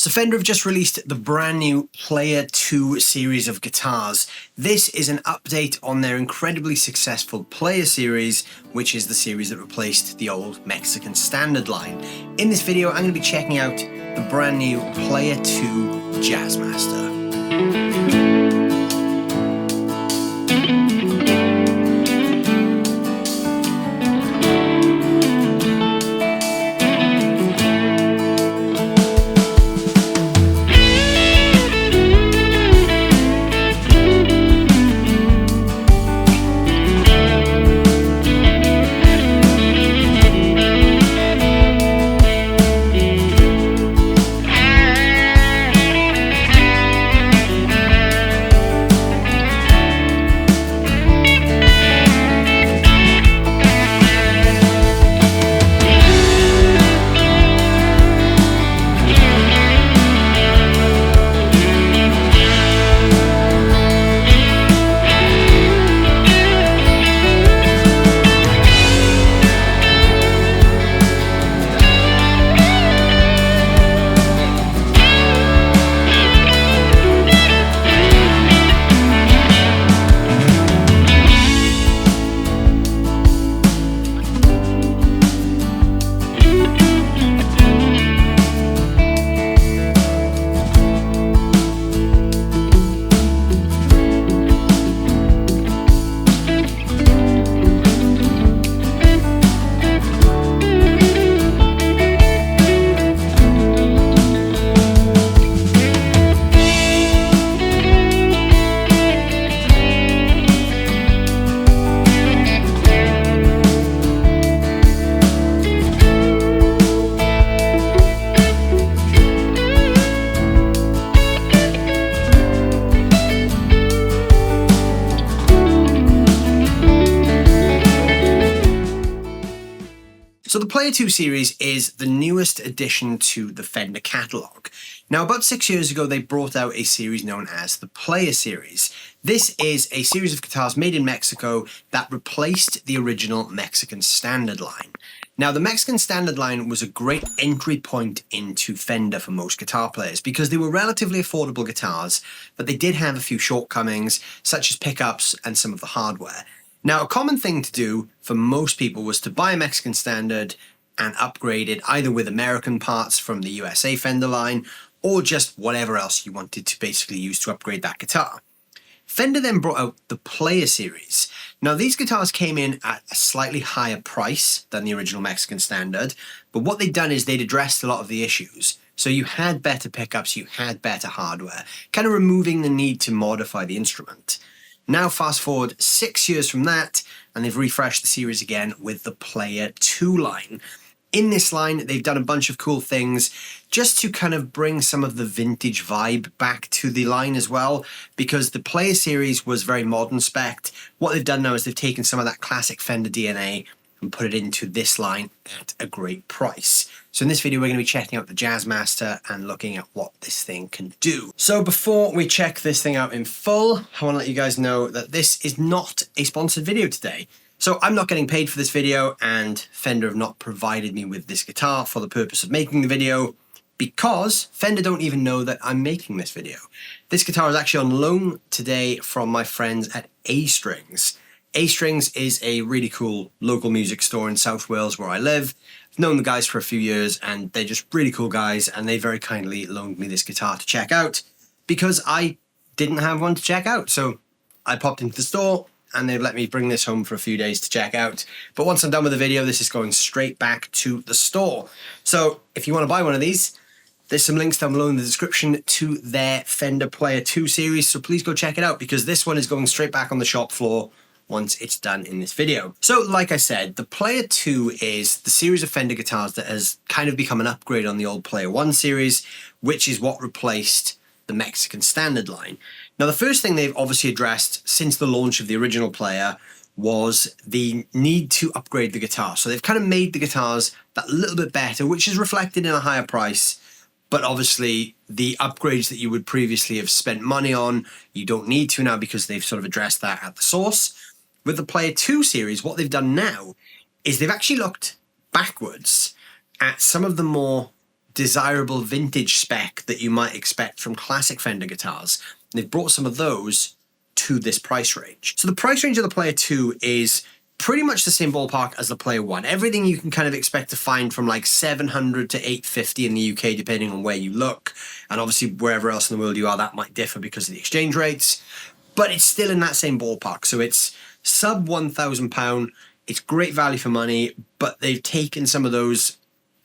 So Fender have just released the brand new Player II series of guitars. This is an update on their incredibly successful Player series, which is the series that replaced the old Mexican Standard line. In this video, I'm going to be checking out the brand new Player II Jazzmaster. So the Player II series is the newest addition to the Fender catalogue. Now, about 6 years ago, they brought out a series known as the Player series. This is a series of guitars made in Mexico that replaced the original Mexican Standard line. Now, the Mexican Standard line was a great entry point into Fender for most guitar players because they were relatively affordable guitars, but they did have a few shortcomings, such as pickups and some of the hardware. Now, a common thing to do for most people was to buy a Mexican Standard and upgrade it either with American parts from the USA Fender line or just whatever else you wanted to basically use to upgrade that guitar. Fender then brought out the Player series. Now, these guitars came in at a slightly higher price than the original Mexican Standard, but what they'd done is they'd addressed a lot of the issues. So you had better pickups, you had better hardware, kind of removing the need to modify the instrument. Now fast forward 6 years from that, and they've refreshed the series again with the Player II line. In this line, they've done a bunch of cool things just to kind of bring some of the vintage vibe back to the line as well, because the Player series was very modern spec'd. What they've done now is they've taken some of that classic Fender DNA and put it into this line at a great price. So in this video, we're going to be checking out the Jazzmaster and looking at what this thing can do. So before we check this thing out in full, I want to let you guys know that this is not a sponsored video today. So I'm not getting paid for this video, and Fender have not provided me with this guitar for the purpose of making the video, because Fender don't even know that I'm making this video. This guitar is actually on loan today from my friends at A-Strings. A-Strings is a really cool local music store in South Wales where I live. I've known the guys for a few years and they're just really cool guys, and they very kindly loaned me this guitar to check out because I didn't have one to check out. So I popped into the store and they've let me bring this home for a few days to check out. But once I'm done with the video, this is going straight back to the store. So if you want to buy one of these, there's some links down below in the description to their Fender Player II series. So please go check it out because this one is going straight back on the shop floor once it's done in this video. So like I said, the Player II is the series of Fender guitars that has kind of become an upgrade on the old Player I series, which is what replaced the Mexican Standard line. Now, the first thing they've obviously addressed since the launch of the original Player was the need to upgrade the guitar. So they've kind of made the guitars that little bit better, which is reflected in a higher price. But obviously, the upgrades that you would previously have spent money on, you don't need to now because they've sort of addressed that at the source. With the Player II series, what they've done now is they've actually looked backwards at some of the more desirable vintage spec that you might expect from classic Fender guitars. They've brought some of those to this price range. So the price range of the Player 2 is pretty much the same ballpark as the Player 1. Everything you can kind of expect to find from like 700 to 850 in the UK, depending on where you look. And obviously wherever else in the world you are, that might differ because of the exchange rates. But it's still in that same ballpark. So it's sub £1,000. It's great value for money, but they've taken some of those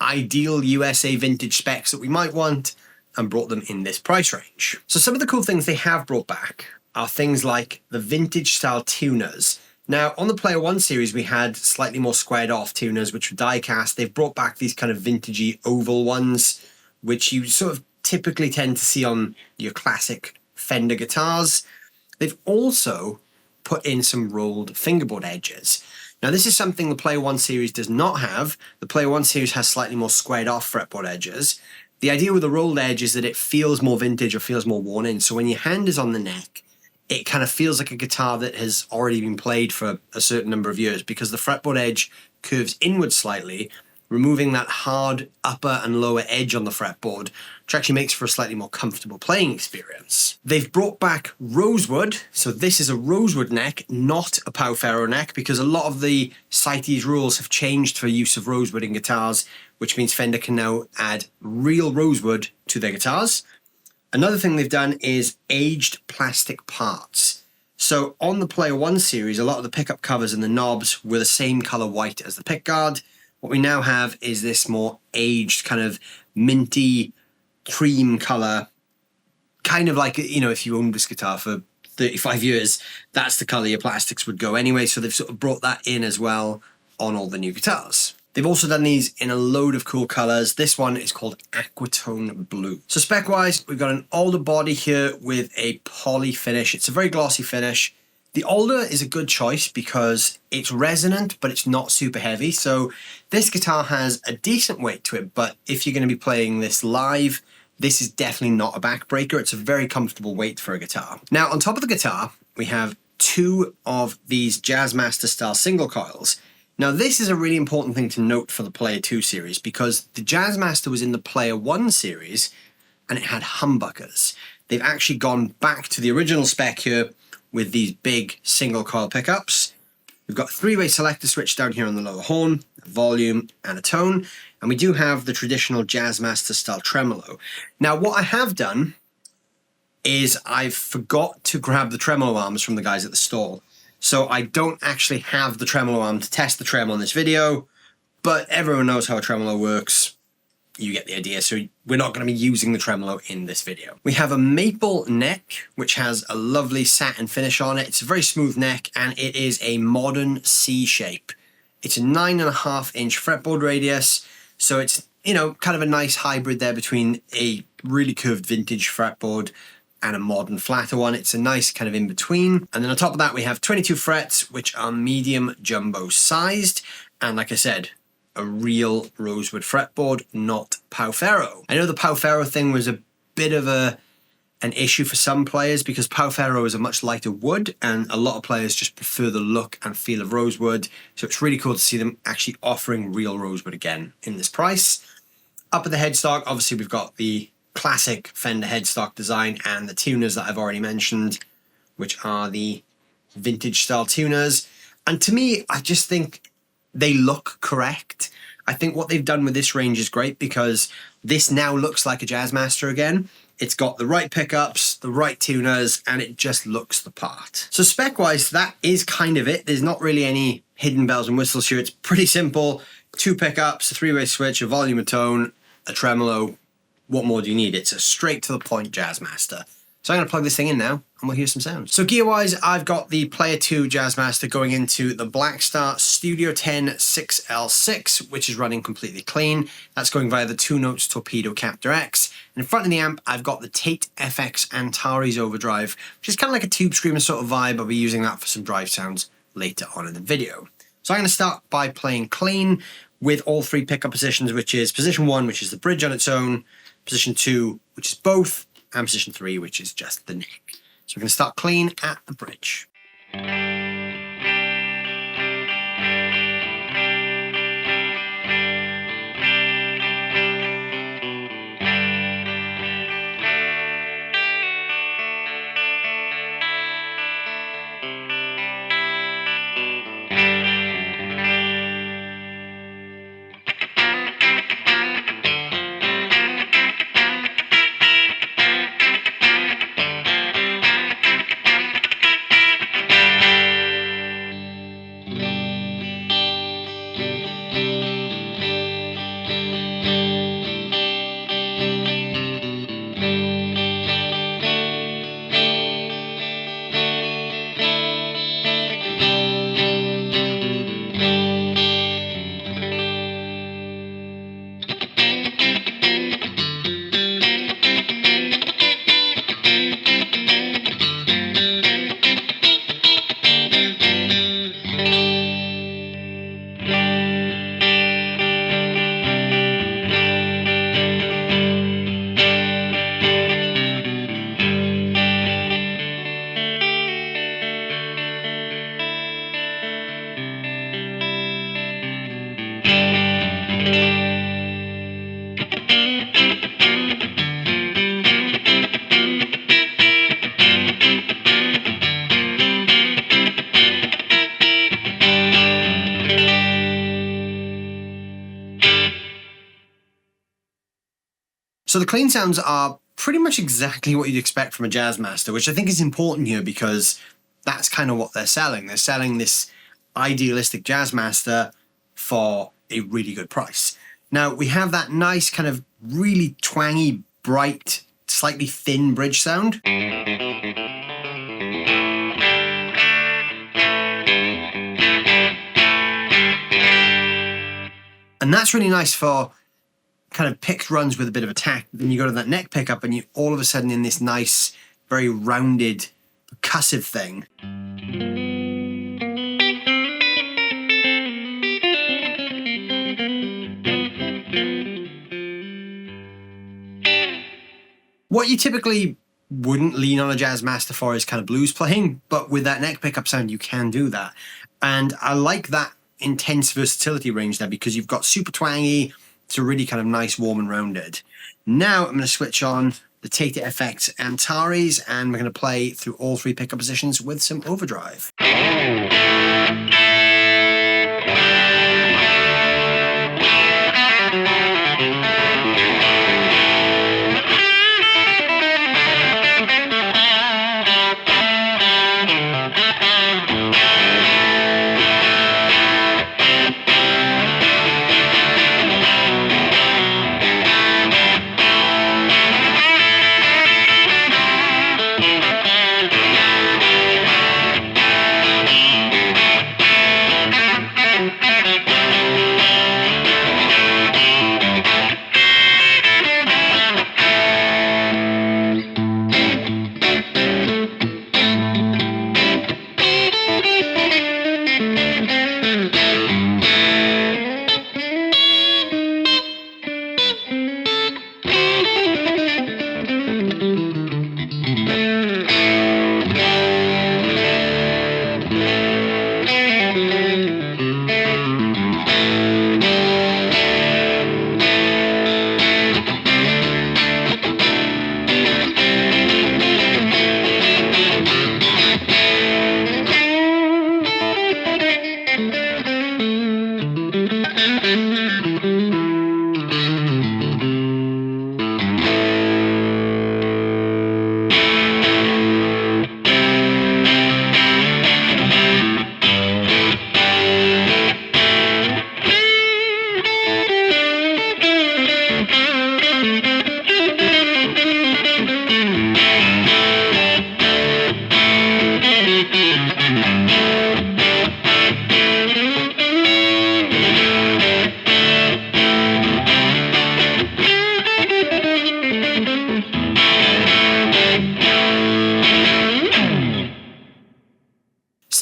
ideal USA vintage specs that we might want and brought them in this price range. So some of the cool things they have brought back are things like the vintage style tuners. Now on the Player 1 series we had slightly more squared off tuners which were die cast. They've brought back these kind of vintagey oval ones which you sort of typically tend to see on your classic Fender guitars. They've also put in some rolled fingerboard edges. Now this is something the Player 1 series does not have. The Player 1 series has slightly more squared off fretboard edges. The idea with the rolled edge is that it feels more vintage or feels more worn in. So when your hand is on the neck, it kind of feels like a guitar that has already been played for a certain number of years because the fretboard edge curves inward slightly, removing that hard upper and lower edge on the fretboard, which actually makes for a slightly more comfortable playing experience. They've brought back Rosewood. So this is a Rosewood neck, not a Pau Ferro neck, because a lot of the CITES rules have changed for use of Rosewood in guitars, which means Fender can now add real Rosewood to their guitars. Another thing they've done is aged plastic parts. So on the Player 1 series, a lot of the pickup covers and the knobs were the same color white as the pickguard. What we now have is this more aged kind of minty cream color, kind of like, you know, if you owned this guitar for 35 years, that's the color your plastics would go anyway. So they've sort of brought that in as well on all the new guitars. They've also done these in a load of cool colors. This one is called Aquatone Blue. So spec-wise, we've got an alder body here with a poly finish. It's a very glossy finish. The alder is a good choice because it's resonant, but it's not super heavy. So this guitar has a decent weight to it, but if you're going to be playing this live, this is definitely not a backbreaker. It's a very comfortable weight for a guitar. Now, on top of the guitar, we have two of these Jazzmaster style single coils. Now, this is a really important thing to note for the Player 2 series because the Jazzmaster was in the Player 1 series and it had humbuckers. They've actually gone back to the original spec here with these big single coil pickups. We've got a three-way selector switch down here on the lower horn, a volume and a tone, and we do have the traditional Jazzmaster style tremolo. Now, what I have done is I've forgot to grab the tremolo arms from the guys at the stall. So I don't actually have the tremolo arm to test the tremolo in this video, but everyone knows how a tremolo works. You get the idea. So we're not going to be using the tremolo in this video. We have a maple neck, which has a lovely satin finish on it. It's a very smooth neck and it is a modern C shape. It's a 9.5-inch fretboard radius. So it's, you know, kind of a nice hybrid there between a really curved vintage fretboard and a modern flatter one. It's a nice kind of in between. And then on top of that, we have 22 frets, which are medium jumbo sized. And like I said, a real Rosewood fretboard, not Pau Ferro. I know the Pau Ferro thing was a bit of an issue for some players because Pau Ferro is a much lighter wood and a lot of players just prefer the look and feel of Rosewood. So it's really cool to see them actually offering real Rosewood again in this price. Up at the headstock, obviously we've got the classic Fender headstock design and the tuners that I've already mentioned, which are the vintage style tuners. And to me, I just think they look correct. I think what they've done with this range is great because this now looks like a Jazzmaster again. It's got the right pickups, the right tuners, and it just looks the part. So spec-wise, that is kind of it. There's not really any hidden bells and whistles here. It's pretty simple. 2 pickups, a 3-way switch, a volume, a tone, a tremolo. What more do you need? It's a straight to the point Jazzmaster. So I'm going to plug this thing in now and we'll hear some sounds. So gear-wise, I've got the Player 2 Jazzmaster going into the Blackstar Studio 10 6L6, which is running completely clean. That's going via the 2 Notes Torpedo Captor X. And in front of the amp, I've got the Tate FX Antares Overdrive, which is kind of like a Tube Screamer sort of vibe. I'll be using that for some drive sounds later on in the video. So I'm going to start by playing clean with all 3 pickup positions, which is position 1, which is the bridge on its own, position 2, which is both, and position 3, which is just the neck. So we're going to start clean at the bridge. So the clean sounds are pretty much exactly what you'd expect from a Jazzmaster, which I think is important here because that's kind of what they're selling. They're selling this idealistic Jazzmaster for a really good price. Now, we have that nice kind of really twangy, bright, slightly thin bridge sound. And that's really nice for kind of picked runs with a bit of attack. Then you go to that neck pickup and you all of a sudden in this nice, very rounded, percussive thing. What you typically wouldn't lean on a Jazzmaster for is kind of blues playing, but with that neck pickup sound, you can do that. And I like that intense versatility range there because you've got super twangy to really kind of nice, warm and rounded. Now I'm going to switch on the Tate FX Antares and we're going to play through all three pickup positions with some overdrive.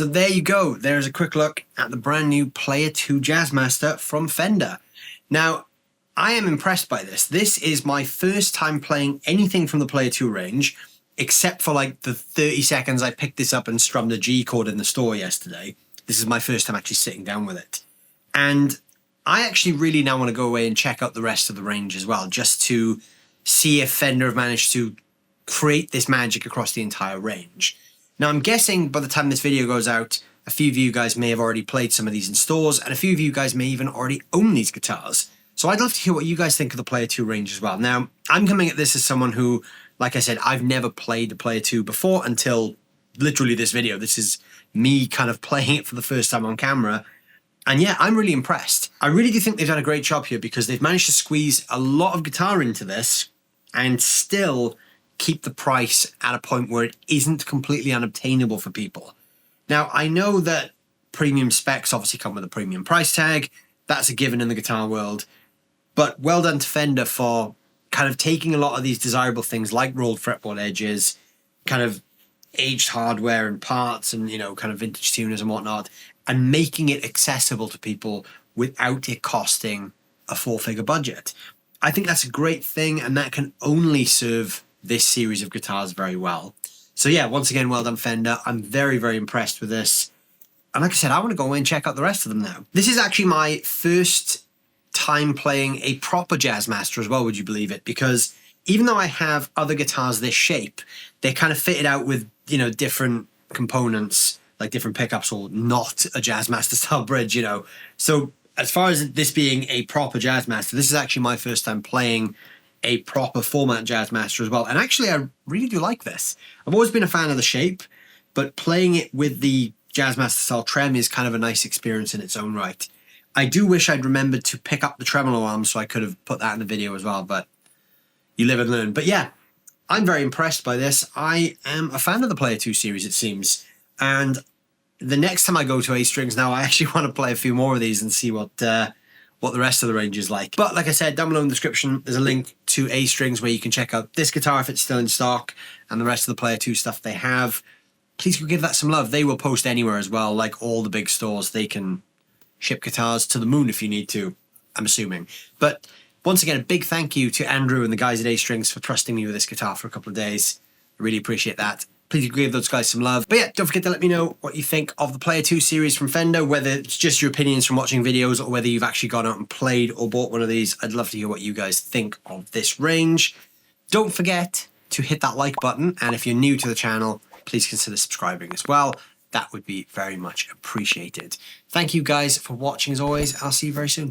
So there you go. There's a quick look at the brand new Player II Jazzmaster from Fender. Now, I am impressed by this. This is my first time playing anything from the Player II range, except for like the 30 seconds I picked this up and strummed a G chord in the store yesterday. This is my first time actually sitting down with it. And I actually really now want to go away and check out the rest of the range as well, just to see if Fender have managed to create this magic across the entire range. Now, I'm guessing by the time this video goes out, a few of you guys may have already played some of these in stores, and a few of you guys may even already own these guitars. So I'd love to hear what you guys think of the Player II range as well. Now, I'm coming at this as someone who, like I said, I've never played the Player II before until literally this video. This is me kind of playing it for the first time on camera. And yeah, I'm really impressed. I really do think they've done a great job here because they've managed to squeeze a lot of guitar into this and still keep the price at a point where it isn't completely unobtainable for people. Now, I know that premium specs obviously come with a premium price tag. That's a given in the guitar world. But well done to Fender for kind of taking a lot of these desirable things like rolled fretboard edges, kind of aged hardware and parts and, you know, kind of vintage tuners and whatnot, and making it accessible to people without it costing a four-figure budget. I think that's a great thing, and that can only serve this series of guitars very well. So yeah, once again, well done Fender. I'm very, very impressed with this. And like I said, I want to go away and check out the rest of them now. This is actually my first time playing a proper Jazzmaster as well, would you believe it? Because even though I have other guitars this shape, they're kind of fitted out with, you know, different components, like different pickups, or not a Jazzmaster style bridge, you know. So as far as this being a proper Jazzmaster, this is actually my first time playing a proper format Jazzmaster as well. And actually, I really do like this. I've always been a fan of the shape, but playing it with the Jazzmaster style trem is kind of a nice experience in its own right. I do wish I'd remembered to pick up the tremolo arm so I could have put that in the video as well, but you live and learn. But yeah, I'm very impressed by this. I am a fan of the Player II series, it seems. And the next time I go to A strings now, I actually want to play a few more of these and see what the rest of the range is like. But like I said, down below in the description, there's a link to A strings where you can check out this guitar if it's still in stock and the rest of the Player II stuff they have. Please go give that some love. They will post anywhere as well, like all the big stores. They can ship guitars to the moon if you need to, I'm assuming. But once again, a big thank you to Andrew and the guys at A Strings for trusting me with this guitar for a couple of days. I really appreciate that. Please give those guys some love. But yeah, don't forget to let me know what you think of the Player II series from Fender, whether it's just your opinions from watching videos or whether you've actually gone out and played or bought one of these. I'd love to hear what you guys think of this range. Don't forget to hit that like button, and if you're new to the channel, please consider subscribing as well. That would be very much appreciated. Thank you guys for watching as always. I'll see you very soon.